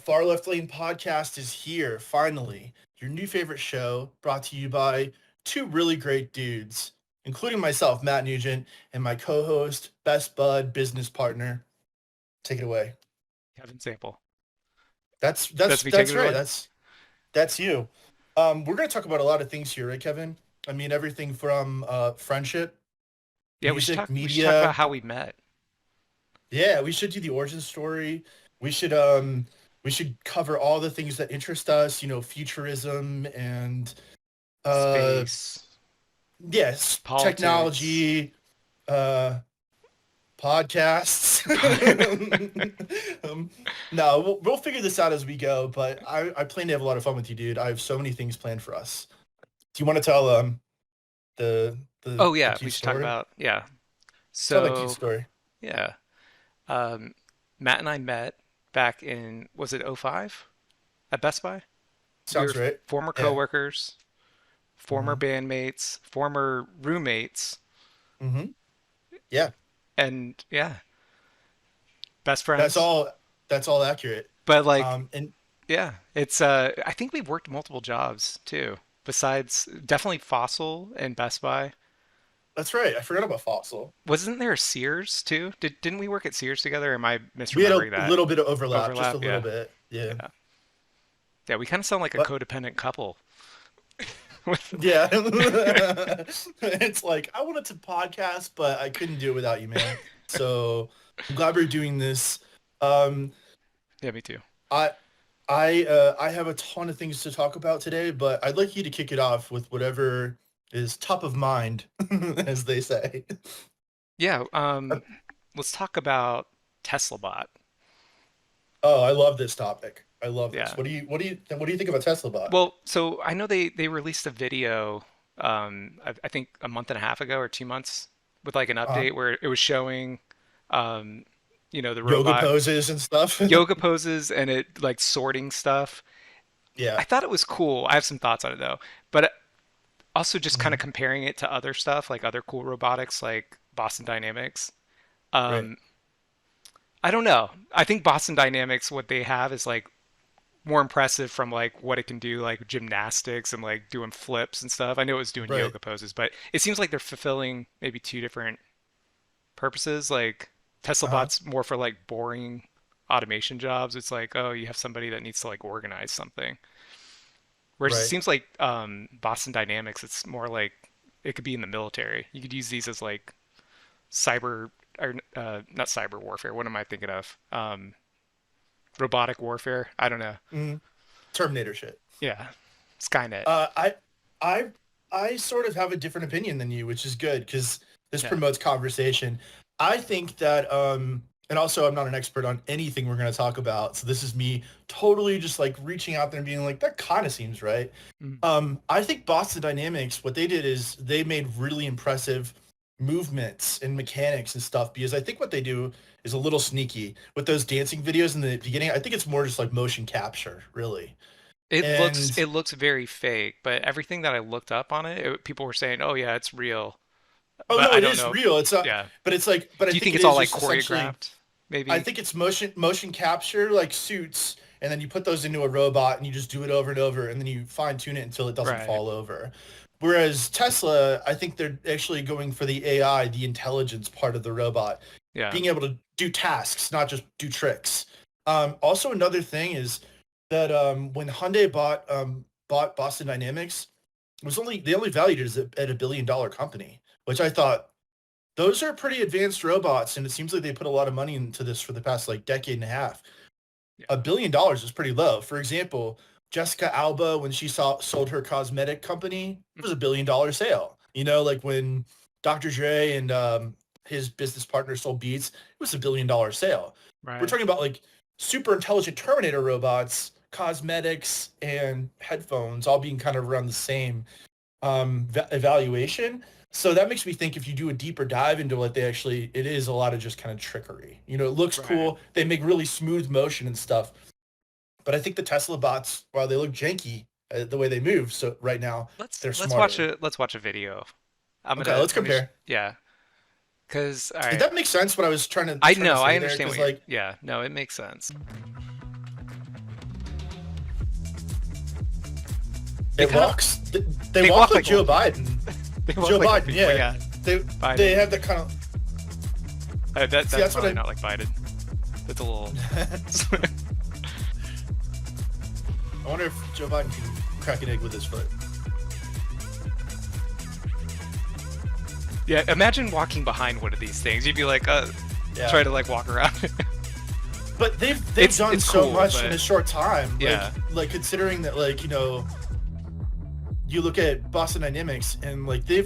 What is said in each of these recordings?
Far Left Lane podcast is here, finally. Your new favorite show, brought to you by two really great dudes, including myself, Matt Nugent, and my co-host, best bud, business partner. Take it away. Kevin Sample. That's That's that's me that's taking it right. away. That's you. We're gonna talk about a lot of things here, right, Kevin? I mean, everything from friendship, Yeah, we should music, talk. We should talk about media. how we met. Yeah, we should do the origin story. We should um we should cover all the things that interest us, futurism and uh Space, yes, politics. technology, uh podcasts. um, no, we'll figure this out as we go, but I plan to have a lot of fun with you, dude. I have so many things planned for us. Do you want to tell the Oh the yeah, we cute should talk story? about yeah. Tell that cute So story. yeah, um, Matt and I met back in was it '05 at Best Buy? We were Sounds right. former Yeah. coworkers, former Mm-hmm. bandmates, former roommates, Mm-hmm. Yeah. and yeah, best That's friends. all that's all accurate. But like, And yeah, it's I think we've worked multiple jobs too. Besides, definitely Fossil and Best Buy. that's right. I forgot about Fossil. Wasn't there a Sears too? Didn't we work at Sears together? Or am I We had a misremembering that? little bit of overlap, just a Overlap? little Yeah. bit. Yeah. Yeah. Yeah, we kind of sound like a But codependent couple. With yeah. It's like I wanted to podcast, but I couldn't do it without you, man. So I'm glad we're doing this. Um Yeah, me too. I I have a ton of things to talk about today, but I'd like you to kick it off with whatever is top of mind, as they say. Yeah, Uh, let's talk about Tesla bot. Oh, I love this topic. I love this. Yeah. What do you think about Tesla bot? Well, so I know they released a video I think a month and a half ago or 2 months with like an Uh, update where it was showing um the Yoga robot poses and stuff. yoga poses and it like sorting stuff. Yeah. I thought it was cool. I have some thoughts on it though. But also just kind of Mhm. comparing it to other stuff, like other cool robotics like Boston Dynamics. Right. Um, I don't know. I think Boston Dynamics, what they have is like more impressive from like what it can do, like gymnastics and like doing flips and stuff. I know it was doing Right. yoga poses, but it seems like they're fulfilling maybe two different purposes. Like Tesla Uh-huh. Bot's more for like boring automation jobs. It's like, oh, you have somebody that needs to like organize something. Whereas it Right. seems like Boston Dynamics, it's more like it could be in the military. You could use these as like cyber or not cyber warfare. What am I thinking of? Robotic warfare. I don't know. Mhm. Terminator shit. Yeah, Skynet. Uh, I, I, I sort of have a different opinion than you, which is good because this Yeah. promotes conversation. I think that, and also I'm not an expert on anything we're going to talk about, so this is me totally just like reaching out there and being like, that kind of seems right. Mm. I think Boston Dynamics, what they did is they made really impressive movements and mechanics and stuff because I think what they do is a little sneaky with those dancing videos in the beginning. I think it's more just like motion capture, really. It And looks very fake, but everything that I looked up on people were saying, "Oh yeah, it's real," oh but no, I it don't is know. real. It's not, Yeah. but I Do you think think it it's all is like just essentially. choreographed? I Maybe. think it's motion capture like suits, and then you put those into a robot and you just do it over and over, and then you fine tune it until it doesn't Right. fall over. Whereas Tesla, I think they're actually going for the AI, the intelligence part of the robot, Yeah. being able to do tasks, not just do tricks. Also, another thing is that when Hyundai bought Boston Dynamics, it was only they only valued it as at $1 billion company, which I thought those are pretty advanced robots, and it seems like they put a lot of money into this for the past like decade and a half. Yeah. $1 billion is pretty low. For example, Jessica Alba, when she sold her cosmetic company, it was $1 billion sale. Like when Dr. Dre and his business partner sold Beats, it was $1 billion sale. We're Right. talking about like super intelligent Terminator robots, cosmetics, and headphones all being kind of around the same evaluation. So that makes me think if you do a deeper dive into what it is a lot of just kind of trickery. It looks Right. cool. They make really smooth motion and stuff. But I think the Tesla bots, while they look janky the way they move, so right now they're smarter. Let's watch a video. I'm Okay, gonna let's let me compare. yeah. Cause all Did right. that make sense? What I was trying to I trying to know. I say there? understand Because what you're. like Yeah. No, it makes sense. They It kind of walks. They they walk walk like like Joe old people. Biden. They walk Joe like old Biden, people. yeah. Yeah, They they Biden. have that kind of. See, That's that's what probably I. not like Biden. That's a little. I wonder if Joe Biden can crack an egg with his foot. Yeah, imagine walking behind one of these things. You'd be like, Yeah. try to like walk around. But they've done It's so cool, much in but a short time. yeah, Like considering that, like, you look at Boston Dynamics and like their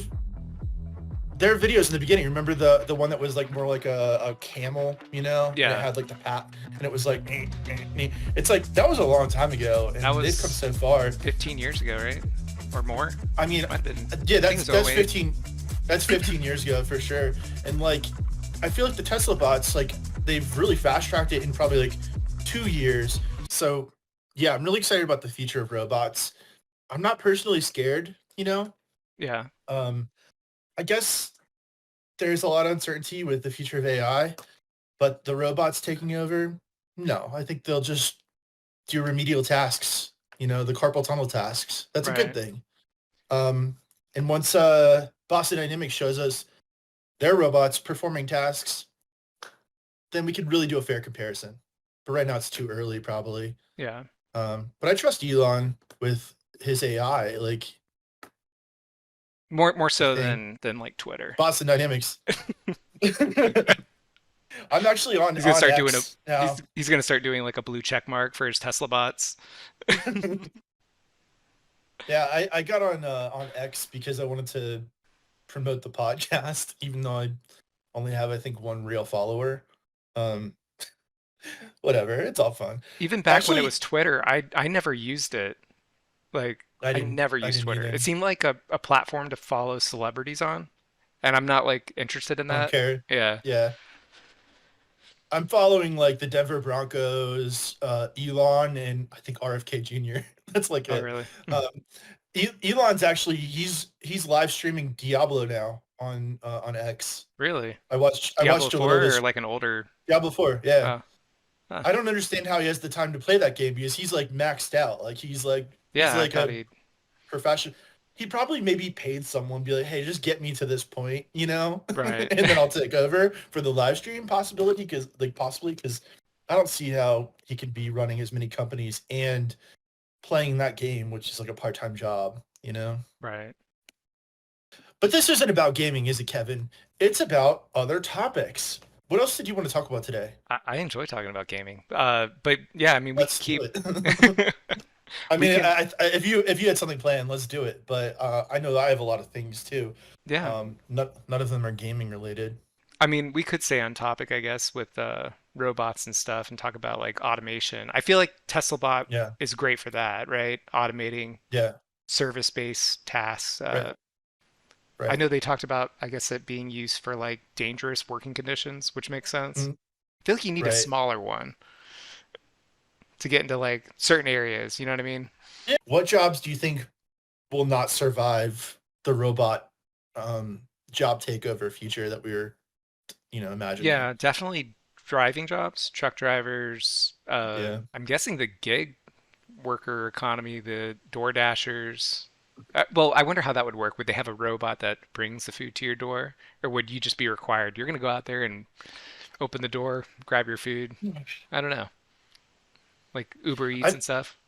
videos in the beginning. Remember the one that was like more like a camel, and it yeah. had like the pat, and it was like, it's like that was a long time ago, That and they've come was so far. 15 years ago, right? Or more? I mean, Might have been. yeah, I think it that's was 08. 15. That's 15 years ago for sure. And like, I feel like the Tesla bots, like, they've really fast tracked it in probably like 2 years. So yeah, I'm really excited about the future of robots. I'm not personally scared. Yeah, Um, I guess there's a lot of uncertainty with the future of AI, but the robots taking over, no, I think they'll just do remedial tasks, the carpal tunnel tasks. That's a good right. thing. Um, and once Boston Dynamics shows us their robots performing tasks, then we can really do a fair comparison. But right now it's too early, probably. Yeah. But I trust Elon with his AI. Like, More I so think than like Twitter. Boston Dynamics. I'm actually on He's gonna on start doing a X now. he's gonna start doing like a blue check mark for his Tesla bots. Yeah, I got on X because I wanted to promote the podcast, even though I only have, I think, one real follower. Um, Whatever, it's all fun. Even back when it Actually, was Twitter, I never used it. Like I I didn't never I used didn't Twitter. It either. seemed like a platform to follow celebrities on, and I'm not like interested in I don't that. care. Yeah. Yeah. I'm following like the Denver Broncos, Elon, and I think RFK Jr. That's like Oh, it. really? Um, Elon's actually he's live streaming Diablo now on X. Really? I Diablo watched a little of 4 or his like an older? Diablo 4. Yeah, Oh, huh. I don't understand how he has the time to play that game because he's like maxed out. Like he's Yeah, I like thought a he. professional. He probably maybe paid someone, be like, hey, just get me to this point, Right. and then I'll take over for the live stream possibility, because like possibly because I don't see how he could be running as many companies and playing that game, which is like a part-time job. Right. But this isn't about gaming, is it, Kevin? It's about other topics. What else did you want to talk about today? I enjoy talking about gaming. But yeah, I mean, we could Let's do keep. it. I We mean, can. if you had something planned, let's do it. But I know I have a lot of things too. Yeah. None of them are gaming related. I mean, we could stay on topic, I guess, with robots and stuff and talk about like automation. I feel like TeslaBot Yeah, is great for that, right? Automating yeah, service-based tasks. right, I right. know they talked about, I guess, it being used for like dangerous working conditions, which makes sense. Mm, I feel like you need a right. smaller one to get into like certain areas. You know what I mean? Yeah. What jobs do you think will not survive the robot um, job takeover future that we were, imagining? Yeah, definitely driving jobs, truck drivers. Yeah. I'm guessing the gig worker economy, the door dashers. Well, I wonder how that would work. Would they have a robot that brings the food to your door, or would you just be required? You're going to go out there and open the door, grab your food. I don't know, like Uber Eats I've and stuff.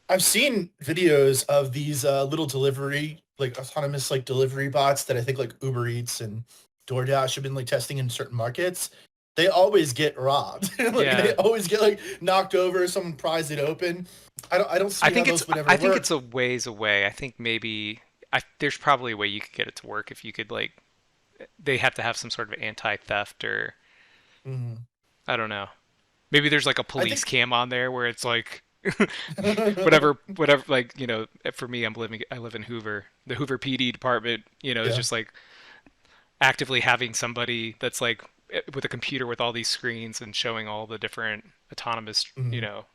I've seen videos of these little delivery, like autonomous like delivery bots that I think like Uber Eats and DoorDash have been like testing in certain markets. They always get robbed. Like they Yeah, always get like knocked over, someone pries it open. I don't I see how think those would ever I think it's work. a ways away. I think maybe there's probably a way you could get it to work if you could like they have to have some sort of anti-theft or Mhm. I don't know. Maybe there's like a I police think cam on there where it's like whatever like for me I live in Hoover. The Hoover PD department, is yeah. just like actively having somebody that's like with a computer with all these screens and showing all the different autonomous, Mhm.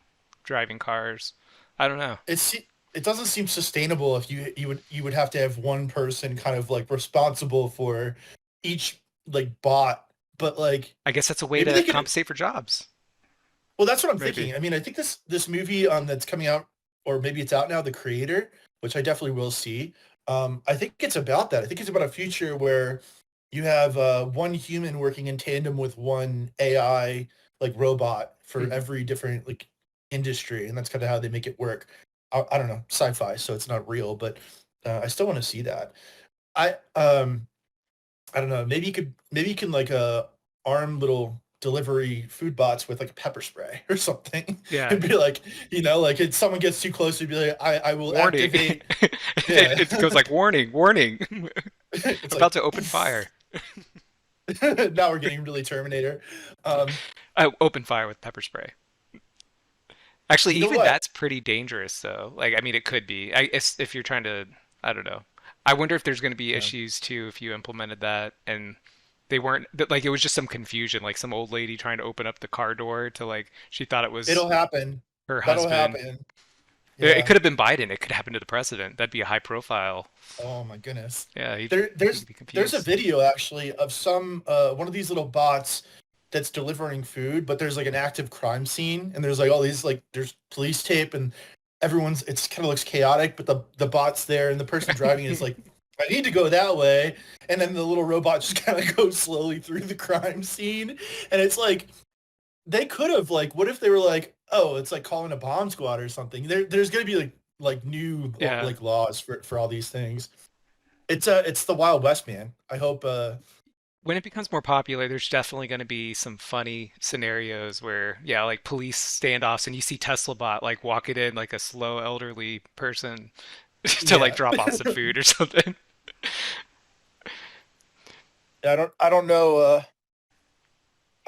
driving cars. I don't know. It doesn't seem sustainable if you would have to have one person kind of like responsible for each like bot, but like I guess that's a way maybe they to could. compensate for jobs. Well, that's what I'm Maybe. thinking. I mean, I think this movie that's coming out, or maybe it's out now, The Creator. which I definitely will see. I think it's about that. I think it's about a future where you have one human working in tandem with one AI like robot for Mhm. every different like industry, and that's kind of how they make it work. I don't know, sci-fi, so it's not real, but I still want to see that. I I don't know. Maybe you can like arm little delivery food bots with like a pepper spray or something. Yeah. It'd be like, like if someone gets too close, you'd be like, I will Warning. activate. it, Yeah. it goes like warning, warning. It's About like to open fire. now we're getting really Terminator. Um, Open fire with pepper spray. Actually, you know even what? that's pretty dangerous, though. Like, I mean, it could be. I guess if you're trying to, I don't know. I wonder if there's going to be Yeah. issues too if you implemented that and they weren't like it was just some confusion, like some old lady trying to open up the car door to like she thought it was It'll happen. her That'll husband. happen. It Yeah. could have been Biden. It could happen to the president. That'd be a high profile. Oh my goodness. Yeah, There he'd there's be there's a confused. video actually of some one of these little bots that's delivering food, but there's like an active crime scene and there's like all these like there's police tape and everyone's it's kind of looks chaotic, but the bot's there and the person driving is like I need to go that way, and then the little robot just kind of goes slowly through the crime scene, and it's like they could have like what if they were like, oh, it's like calling a bomb squad or something. There's gonna be like new Yeah. like laws for all these things. It's the Wild West, man. I hope When it becomes more popular, there's definitely going to be some funny scenarios where, yeah, like police standoffs and you see Tesla bot like walking in like a slow elderly person to like yeah. drop off some food or something. I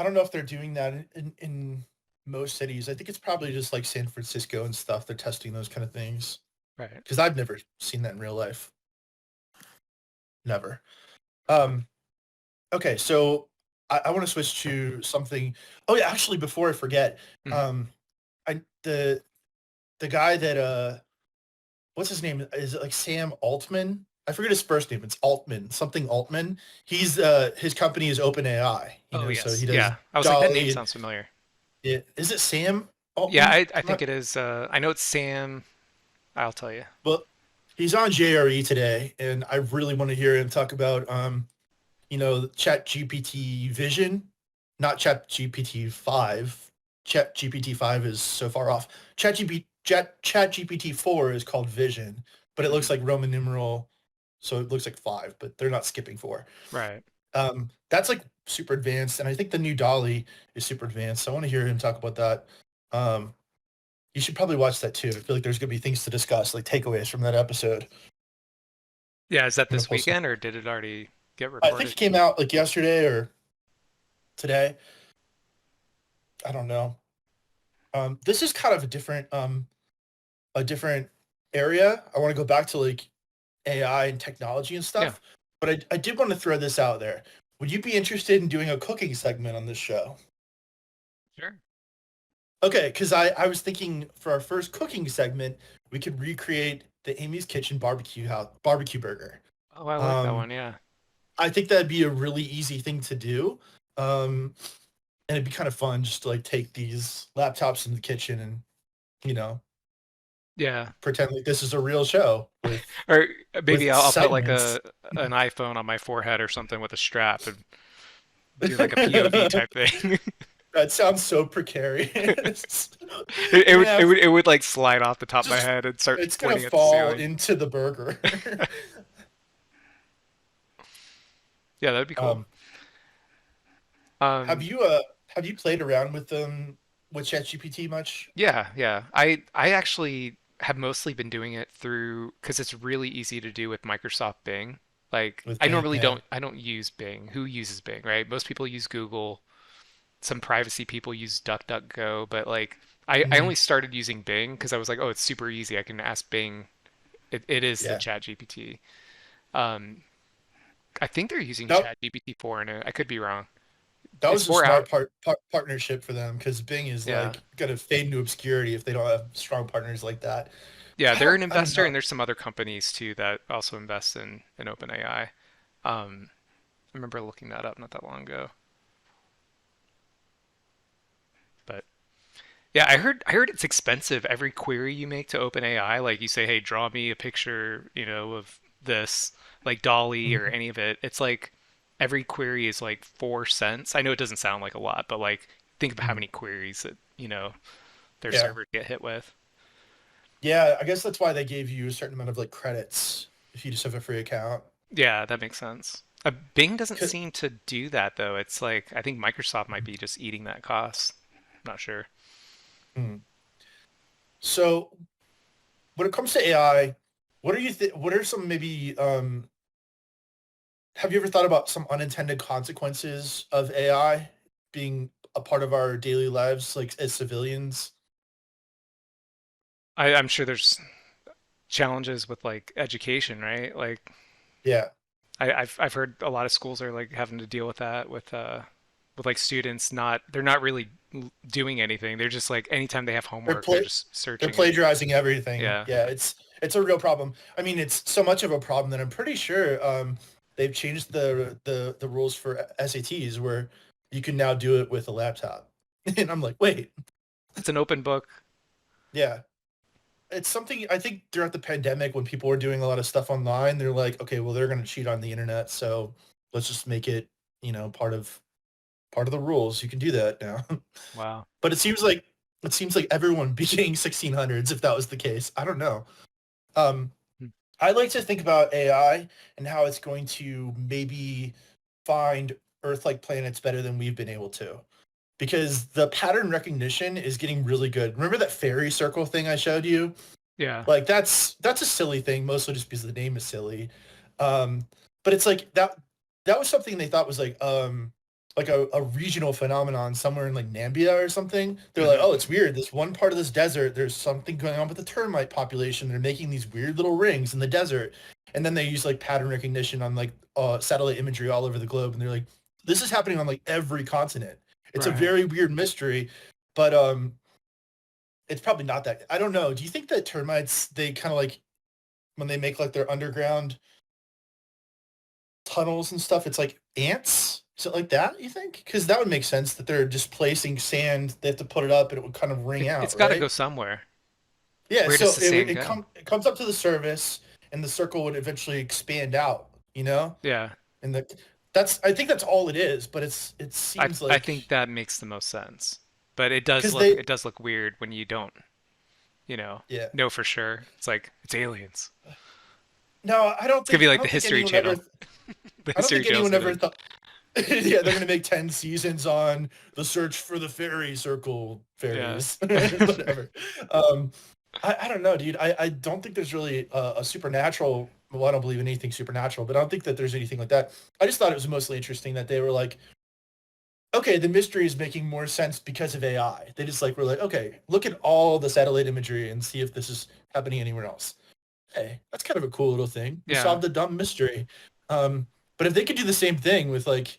don't know if they're doing that in most cities. I think it's probably just like San Francisco and stuff. They're testing those kind of things Right. because I've never seen that in real life. Never. Oh. Um, okay, so I want to switch to something. Oh yeah, actually, before I forget, Mhm. um, I the guy that what's his name? Is it like Sam Altman? I forget his first name. It's Altman, something Altman. He's his company is OpenAI, Oh, so he yes. does Yeah. I was like, that name Dolly. sounds familiar. Is it Sam Yeah, Altman? I I'm think not, it is. I know it's Sam. I'll tell you. well, he's on JRE today, and I really want to hear him talk about Chat GPT Vision, not Chat GPT 5. Chat GPT 5 is so far off. Chat GPT 4 is called Vision, but it looks Mhm. like Roman numeral, so it looks like 5, but they're not skipping 4. Right. That's like super advanced, and I think the new Dolly is super advanced. So I want to hear him talk about that. Um, you should probably watch that too. I feel like there's gonna be things to discuss, like takeaways from that episode. Yeah, is that I'm gonna this post them. weekend or did it already get I think recorded? it came out like yesterday or today. I don't know. This is kind of a different area. I want to go back to like AI and technology and Yeah, stuff, but I did want to throw this out there. Would you be interested in doing a cooking segment on this show? sure. Okay, because I was thinking for our first cooking segment, we could recreate the Amy's Kitchen barbecue burger. Oh, I like that Um, one. Yeah. I think that'd be a really easy thing to do. Um, and it'd be kind of fun just to like take these laptops in the kitchen and, you know, Yeah. pretend like this is a real show Or maybe with I'll put like segments. an iPhone on my forehead or something with a strap and do like a POV That type thing. sounds so precarious. It You're gonna would have it would like slide off the top of my just head and start it's gonna pointing at the fall ceiling. into the burger. Yeah, that'd be cool. um, have Um, you have you played around with ChatGPT much yeah, yeah. I actually have mostly been doing it through because it's really easy to do with Microsoft Bing. Like with I Bing? normally Yeah. don't use Bing. Who uses Bing, right? Most people use Google. Some privacy people use DuckDuckGo, but like I Mhm. only started using Bing because I was like, oh, it's super easy. I can ask Bing. It is the Yeah. Chat GPT. Um, I think they're using That Chat GPT 4 in it. I could be wrong. that It's was a 4 hours. smart partnership for them because Bing is Yeah. like gonna fade into obscurity if they don't have strong partners like that. Yeah, they're an I don't investor know. and there's some other companies too that also invest in OpenAI. I remember looking that up not that long ago. But Yeah, I heard it's expensive. Every query you make to OpenAI, like you say, hey, draw me a picture, of this, like Dolly or Mhm. any of it. It's like every query is like 4 cents. I know it doesn't sound like a lot, but like think of how Mhm. many queries that, their Yeah. servers get hit with. Yeah, I guess that's why they gave you a certain amount of like credits if you just have a free account. Yeah, that makes sense. Bing doesn't 'Cause- seem to do that though. It's like I think Microsoft might be just eating that cost. Not sure. Mhm. So when it comes to AI, what are some maybe have you ever thought about some unintended consequences of AI being a part of our daily lives, like as civilians? I'm sure there's challenges with like education, right? Like Yeah. I've heard a lot of schools are like having to deal with like students they're not really doing anything. They're just like anytime they have They're homework, they're pla just they're searching and plagiarizing everything. yeah. Yeah, it's a real problem. I mean, it's so much of a problem that I'm pretty sure they've changed the rules for SATs where you can now do it with a laptop. And I'm like, wait, It's an open book. yeah. It's something I think throughout the pandemic when people were doing a lot of stuff online, they're like, okay, well they're going to cheat on the internet, so let's just make it, part of the rules. You can do that now. Wow. But it seems like everyone would be getting 1600s if that was the case. I don't know. Um, Hmm. I like to think about AI and how it's going to maybe find Earth-like planets better than we've been able to. Because the pattern recognition is getting really good. Remember that fairy circle thing I showed you? Yeah. Like that's a silly thing, mostly just because the name is silly. Um, but it's like that was something they thought was like a regional phenomenon somewhere in like Nambia or something. They're like, Hmm. oh, it's weird. This one part of this desert, there's something going on with the termite population. They're making these weird little rings in the desert. And then they use like pattern recognition on like satellite imagery all over the globe. And they're like, this is happening on like every continent. It's a Right. very weird mystery, but it's probably not that. I don't know. Do you think that termites they kind of like when they make like their underground tunnels and stuff, it's like ants? Is it like that, you think? Because that would make sense that they're displacing sand. They have to put it up and it would kind of ring It's out, got to go right? somewhere. Yeah, Where does so the it sand it, go? come, it comes up to the surface and the circle would eventually expand out, you know? Yeah. And I think that's all it is, but it I seems I like think that makes the most sense. But it does because look they it does look weird when you don't, you know, yeah. know for sure. It's like it's aliens. No, It's gonna be I like the don't think History anyone ever Channel. The I don't History think Channel's anyone ever gonna thought. Yeah, they're gonna make 10 seasons on the search for the fairy circle yeah. fairies, whatever. Um, I don't know, dude. I don't think there's really a supernatural. Well, I don't believe in anything supernatural, but I don't think that there's anything like that. I just thought it was mostly interesting that they were like, okay, the mystery is making more sense because of AI. They just like were like, okay, look at all the satellite imagery and see if this is happening anywhere else. Hey, that's kind of a cool little thing. We Yeah. solved a dumb mystery. Um, but if they could do the same thing with like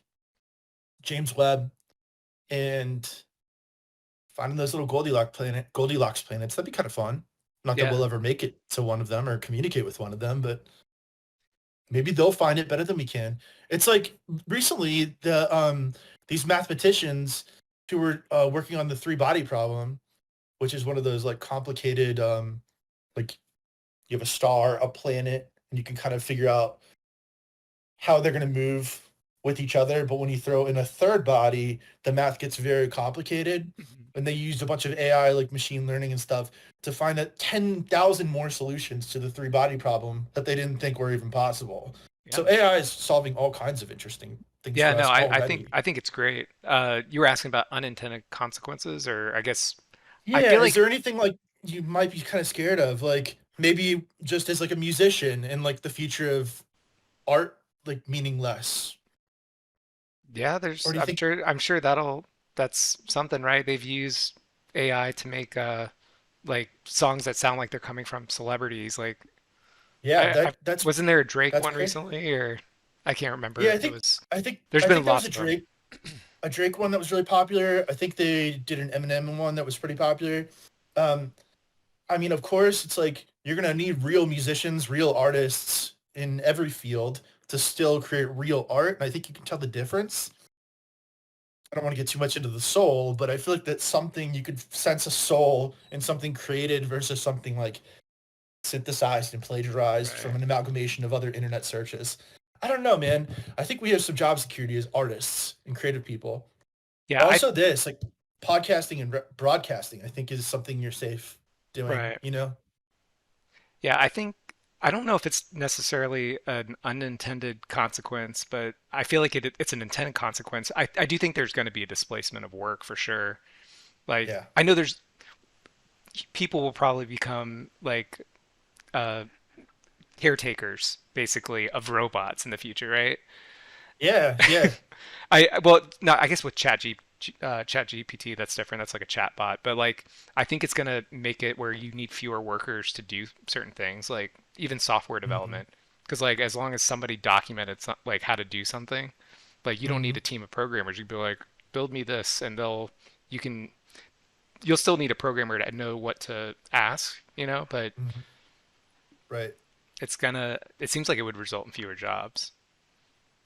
James Webb and finding those little Goldilocks planets, that'd be kind of fun. Not that Yeah. we'll ever make it to one of them or communicate with one of them, but maybe they'll find it better than we can. It's like recently these mathematicians who were working on the three body problem, which is one of those like complicated like you have a star, a planet, and you can kind of figure out how they're going to move with each other. But when you throw in a third body, the math gets very complicated. Mhm. And they used a bunch of AI, like machine learning and stuff, to find that 10,000 more solutions to the three body problem that they didn't think were even possible. Yeah. So AI is solving all kinds of interesting things Yeah, for no, us I think already. I think it's great. You were asking about unintended consequences, or I guess I Yeah, feel is like there anything like you might be kind of scared of, like maybe just as like a musician and like the future of art, like meaningless? yeah, Or there's do you think, I'm sure that's something, right? They've used AI to make like songs that sound like they're coming from celebrities. Like yeah, I that that's wasn't there a Drake that's one crazy. recently, or I can't Yeah, remember. I It think was I think there's I been think that was lots of them. A Drake one that was really popular. I think they did an Eminem one that was pretty popular. Um, I mean, of course, it's like you're gonna need real musicians, real artists in every field to still create real art, and I think you can tell the difference. I don't want to get too much into the soul, but I feel like that's something you could sense a soul in something created versus something like synthesized and plagiarized from Right. an amalgamation of other internet searches. I don't know, man. I think we have some job security as artists and creative people. Yeah, I Also, this like podcasting and broadcasting, I think is something you're safe doing. right. You know? Yeah, I think I don't know if it's necessarily an unintended consequence, but I feel like it's an intended consequence. I do think there's going to be a displacement of work for sure. Like Yeah. I know there's people will probably become like uh caretakers basically of robots in the future, right? Yeah. Yeah. I well, no, I guess with Chat GPT, that's different. That's like a chat bot. But like, I think it's gonna make it where you need fewer workers to do certain things, like even software Hmm. development. Because like, as long as somebody documented like how to do something, like you don't need Hmm. a team of programmers. You'd be like, build me this, and you can you'll still need a programmer to know what to ask, but Hmm. Right. it seems like it would result in fewer jobs.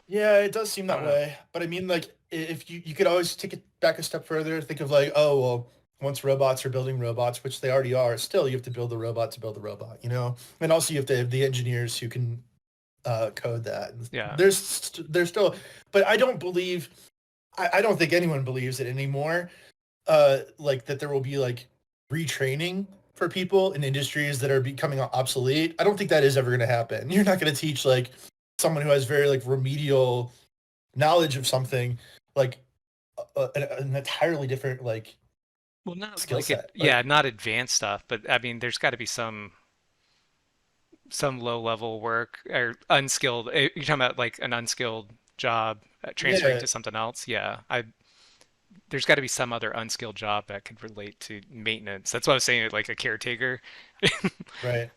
Yeah, it does seem I that don't know. way. But I mean, like, if you could always take it back a step further, think of like, oh, well, once robots are building robots, which they already are, still you have to build the robot to build the robot, you know? And also you have to have the engineers who can code that. And Yeah. there's still, but I don't think anyone believes it anymore. Like that there will be like retraining for people in industries that are becoming obsolete. I don't think that is ever going to happen. You're not going to teach like someone who has very like remedial knowledge of something like an entirely different like Well, not skill like it, set. yeah, not advanced stuff, but I mean, there's got to be some low level work or unskilled. You're talking about like an unskilled job transferring Yeah, to something else. Yeah, I there's got to be some other unskilled job that could relate to maintenance. That's what I was saying, like a caretaker. right.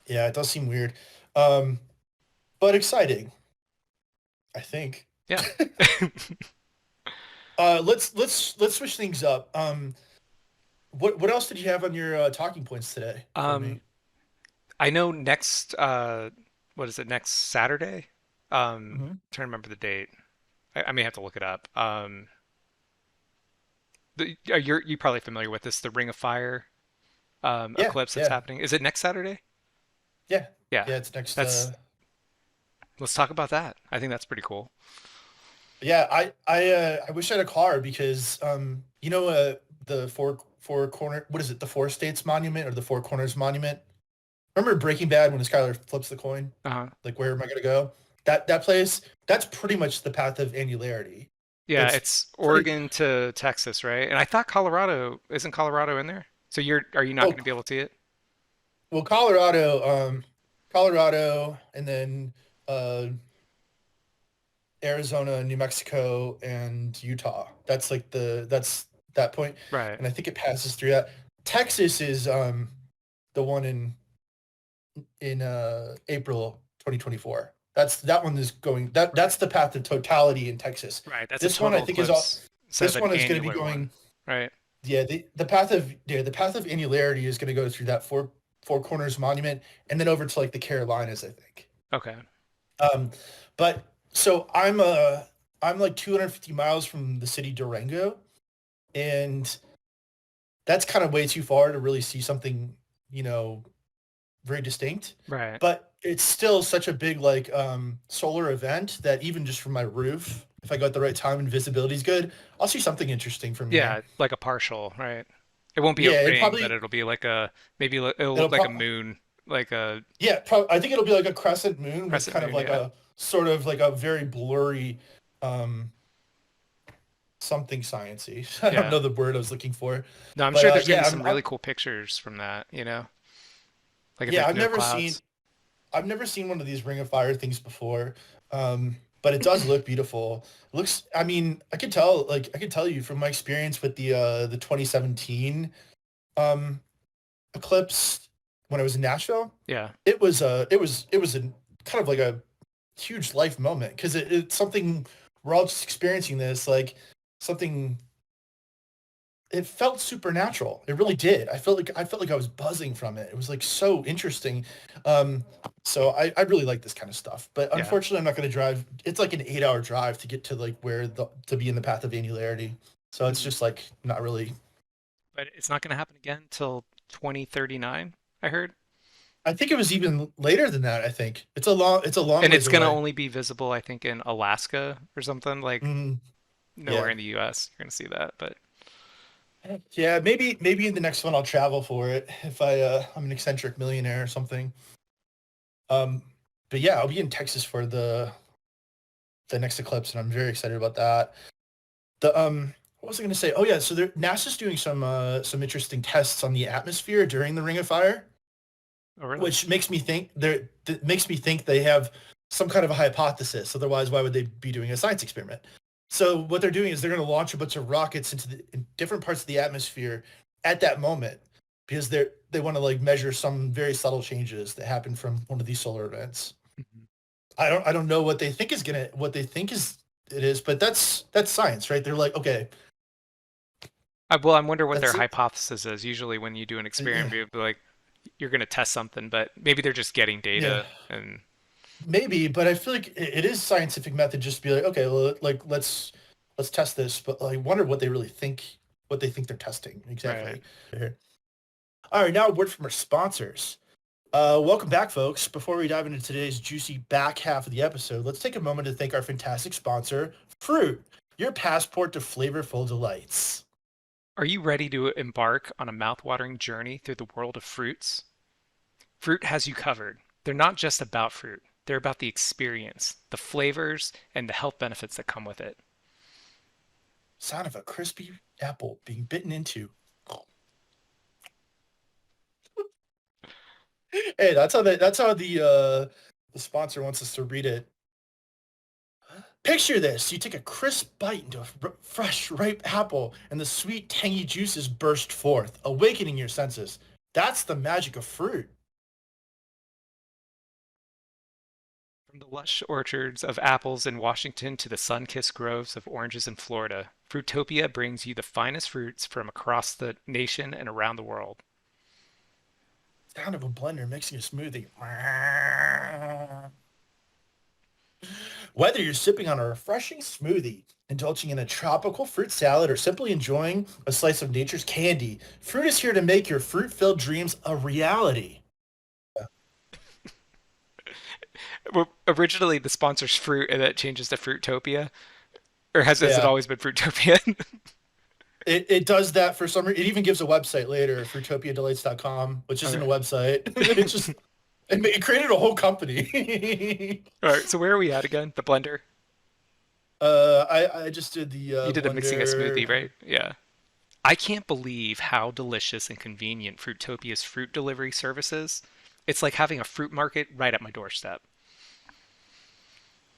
Yeah, it does seem weird. Um, but exciting, I think. Yeah. Let's switch things up. What else did you have on your talking points today for me? Um, I know next what is it, next Saturday? Hmm. Trying to remember the date. I may have to look it up. You're probably familiar with this, the Ring of Fire Yeah, eclipse that's yeah, happening. Is it next Saturday? yeah, Yeah. yeah. It's next. That's Let's talk about that. I think that's pretty cool. Yeah, I wish I had a car because the four corner, what is it, the Four States Monument or the Four Corners Monument? Remember Breaking Bad when Skylar flips the coin? Uh-huh. Like, where am I gonna go? That place, that's pretty much the path of angularity. Yeah, It's it's pretty Oregon to Texas, right? And I thought isn't Colorado in there? So are you not going oh to be able to see it? well, Colorado, and then uh Arizona, New Mexico, and Utah. That's that point, Right. and I think it passes through that. Texas is the one in April 2024. That one is going that's Right. the path to totality in Texas. Right. That's a This one I total think is all. eclipse instead of This an one is going to be annular one. going. Right. Yeah, the path of annularity is going to go through that four corners monument and then over to like the Carolinas, I think. Okay. Um, but so I'm like 250 miles from the city Durango, and that's kind of way too far to really see something, you know, very distinct. Right. But it's still such a big like solar event that even just from my roof, if I go at the right time and visibility is good, I'll see something interesting from here. Yeah, like a partial, right? It won't be a Yeah, ring, but it'll be like it'll it'll look like a probably moon, like a I think it'll be like a crescent moon with crescent kind of moon. like Yeah. a sort of like a very blurry um something sciency. I don't Yeah. know the word I was looking for, No, I'm but sure there's gonna be yeah, some really cool pictures from that, like if yeah, there's no clouds. I've never seen one of these Ring of Fire things before. But it does look beautiful. It looks, I mean, I could tell you from my experience with the 2017 um eclipse when I was in Nashville, Yeah. it was a kind of like a huge life moment because it's something we're all just experiencing this like something it felt supernatural. It really did. I felt like I was buzzing from it. It was like so interesting. Um, so I really like this kind of stuff. But Yeah. unfortunately, I'm not going to drive. It's like an 8-hour drive to get to like where the to be in the path of angularity. So it's Mhm. just like not really. But it's not going to happen again until 2039, I heard. I think it was even later than that. I think it's a long And ways it's going to away. only be visible, I think, in Alaska or something, like Mm, nowhere yeah. in the US. You're going to see that. But Yeah, maybe in the next one I'll travel for it if I'm an eccentric millionaire or something. Um, but yeah, I'll be in Texas for the next eclipse, and I'm very excited about that. The what was I going to say? Oh yeah, so NASA's doing some interesting tests on the atmosphere during the Ring of Fire, oh, really? which makes me think that makes me think they have some kind of a hypothesis. Otherwise, why would they be doing a science experiment? So what they're doing is they're going to launch a bunch of rockets in different parts of the atmosphere at that moment because they want to like measure some very subtle changes that happen from one of these solar events. Mhm. I don't know what they think is it is, but that's science, right? They're like, okay, Well, I wonder what their that's it. hypothesis is. Usually, when you do an Yeah, experiment, you'll be like, you're going to test something, but maybe they're just getting yeah, data. And maybe, but I feel like it is scientific method just to be like, okay, well, like let's test this, but I wonder what they think they're testing right. exactly. All right, now a word from our sponsors. Welcome back, folks. Before we dive into today's juicy back half of the episode, let's take a moment to thank our fantastic sponsor, Fruit, your passport to flavorful delights. Are you ready to embark on a mouthwatering journey through the world of fruits? Fruit has you covered. They're not just about fruit, they're about the experience, the flavors, and the health benefits that come with it. Sound of a crispy apple being bitten into. Hey, that's how the sponsor wants us to read it. Picture this. You take a crisp bite into a fresh, ripe apple, and the sweet, tangy juices burst forth, awakening your senses. That's the magic of fruit. From the lush orchards of apples in Washington to the sun kissed groves of oranges in Florida, Fruitopia brings you the finest fruits from across the nation and around the world. Sound of a blender mixing a smoothie. Whether you're sipping on a refreshing smoothie, indulging in a tropical fruit salad, or simply enjoying a slice of nature's candy, fruit is here to make your fruit-filled dreams a reality. Well, originally, the sponsor's fruit, and that changes to Fruitopia. Or has it Yeah. always been Fruitopia? It does that for some reason. It even gives a website later, fruitopiadelights.com, which isn't a Okay. website. It created a whole company. All right. So where are we at again? The blender. I just did the You did the mixing a smoothie, blender. right? Yeah. I can't believe how delicious and convenient Fruitopia's fruit delivery service is. It's like having a fruit market right at my doorstep.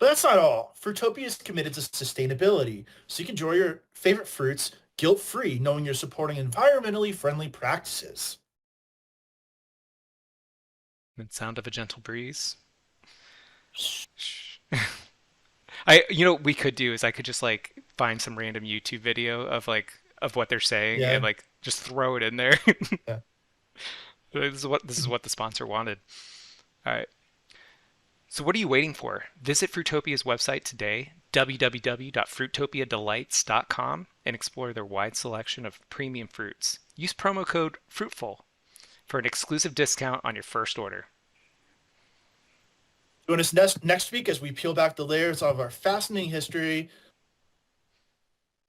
But that's not all. Fruitopia is committed to sustainability, so you can enjoy your favorite fruits guilt-free, knowing you're supporting environmentally friendly practices. The sound of a gentle breeze. Shh. What we could do is I could just like find some random YouTube video of of what they're saying and Yeah, like just throw it in there. yeah. This is what the sponsor wanted. All right. So what are you waiting for? Visit Fruitopia's website today, www.fruitopiadelights.com, and explore their wide selection of premium fruits. Use promo code FRUITFUL for an exclusive discount on your first order. Join us next week as we peel back the layers of our fascinating history.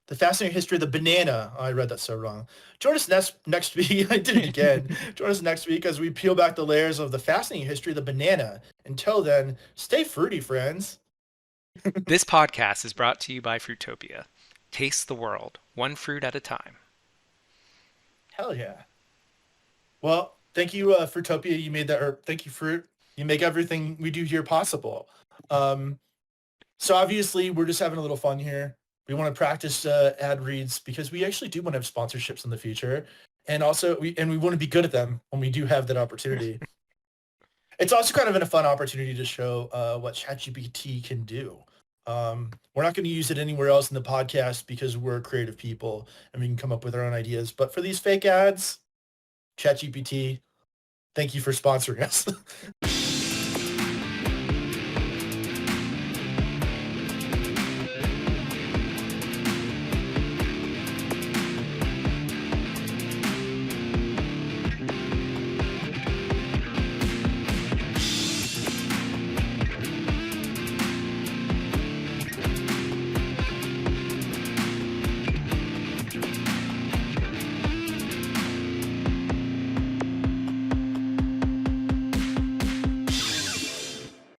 The fascinating history of the banana. Oh, I read that so wrong. Join us next week. I did it again. Join us next week as we peel back the layers of the fascinating history of the banana. Until then, stay fruity, friends. This podcast is brought to you by Fruitopia. Taste the world, one fruit at a time. Hell yeah. Well, thank you, Fruitopia. You made that, or thank you, Fruit. You make everything we do here possible. Um, so obviously, we're just having a little fun here. We want to practice ad reads because we actually do want to have sponsorships in the future, and also we want to be good at them when we do have that opportunity. It's also kind of a fun opportunity to show what ChatGPT can do. We're not going to use it anywhere else in the podcast because we're creative people and we can come up with our own ideas. But for these fake ads, ChatGPT, thank you for sponsoring us.